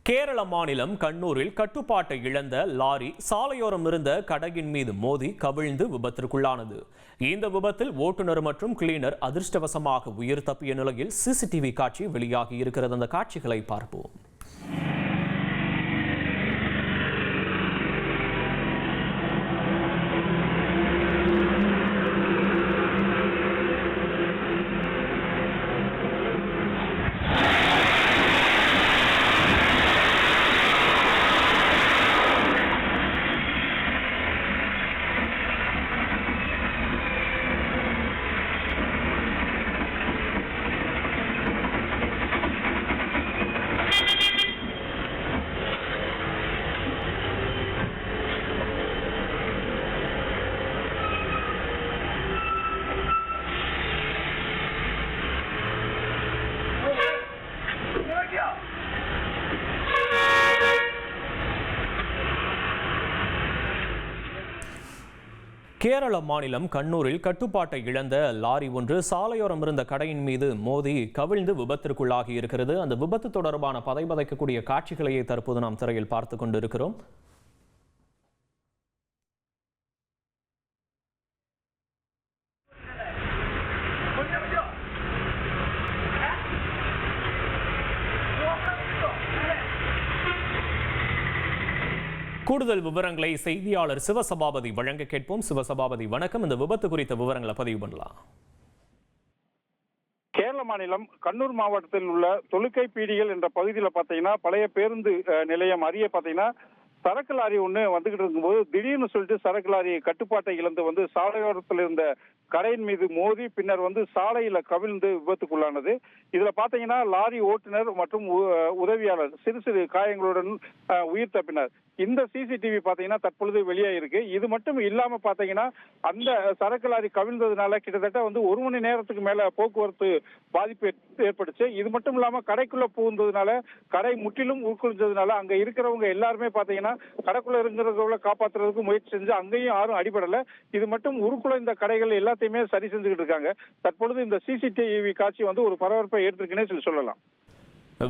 கேரள மாநிலம் கண்ணூரில் கட்டுப்பாட்டை இழந்த லாரி சாலையோரம் இருந்த கடையின் மீது மோதி கவிழ்ந்து விபத்திற்குள்ளானது. இந்த விபத்தில் ஓட்டுநர் மற்றும் கிளீனர் அதிர்ஷ்டவசமாக உயிர் தப்பிய நிலையில் சிசிடிவி காட்சி வெளியாகி இருக்கிறது. அந்த காட்சிகளை பார்ப்போம். கேரள மாநிலம் கண்ணூரில் கட்டுப்பாட்டை இழந்த லாரி ஒன்று சாலையோரம் இருந்த கடையின் மீது மோதி கவிழ்ந்து விபத்திற்குள்ளாகி இருக்கிறது. அந்த விபத்து தொடர்பான பதைபதைக்கக்கூடிய காட்சிகளையே தற்போது நாம் திரையில் பார்த்துக் கொண்டிருக்கிறோம். கூடுதல் விவரங்களை செய்தியாளர் சிவசபாபதி வழங்க கேட்போம். சிவசபாபதி வணக்கம். இந்த விபத்து குறித்த விவரங்களை பதிவு பண்ணலாம். கேரள மாநிலம் கண்ணூர் மாவட்டத்தில் உள்ள தொழுக்கைப்பீடிகள் என்ற பகுதியில் பார்த்தீங்கன்னா பழைய பேருந்து நிலையம் அருகே பார்த்தீங்கன்னா சரக்கு லாரி ஒன்று வந்துகிட்டு இருக்கும்போது திடீர்னு சொல்லிட்டு சரக்கு லாரி கட்டுப்பாட்டை இழந்து சாலையோரத்தில் இருந்த கடையின் மீது மோதி பின்னர் சாலையில கவிழ்ந்து விபத்துக்குள்ளானது. இதுல பாத்தீங்கன்னா லாரி ஓட்டுநர் மற்றும் உதவியாளர் சிறு சிறு காயங்களுடன் உயிர் தப்பினார். இந்த சிசிடிவி பாத்தீங்கன்னா தற்பொழுது வெளியாயிருக்கு. இது மட்டும் இல்லாம பாத்தீங்கன்னா அந்த சரக்கு லாரி கவிழ்ந்ததுனால கிட்டத்தட்ட 1 மணி நேரத்துக்கு மேல போக்குவரத்து பாதிப்பு ஏற்பட்டுச்சு. இது மட்டும் இல்லாம கடைக்குள்ள புகுந்ததுனால கடை முற்றிலும் உட்கொழிஞ்சதுனால அங்க இருக்கிறவங்க எல்லாருமே பாத்தீங்கன்னா கடைக்குள்ள இருக்கிறவங்களை காப்பாற்றுறதுக்கு முயற்சி செஞ்சு அங்கேயும் யாரும் அடிபடல. இது மட்டும் உருக்குள்ள இந்த கடைகள் எல்லாத்தையுமே சரி செஞ்சுக்கிட்டு இருக்காங்க. தற்பொழுது இந்த சிசிடிவி காட்சி ஒரு பரபரப்பை ஏற்றிருக்குன்னே சொல்லலாம்.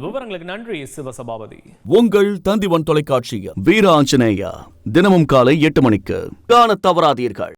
விவரங்களுக்கு நன்றி சிவசபாபதி. உங்கள் தந்திவன் தொலைக்காட்சியில் வீர ஆஞ்சநேயா தினமும் காலை 8 மணிக்கு காண தவறாதீர்கள்.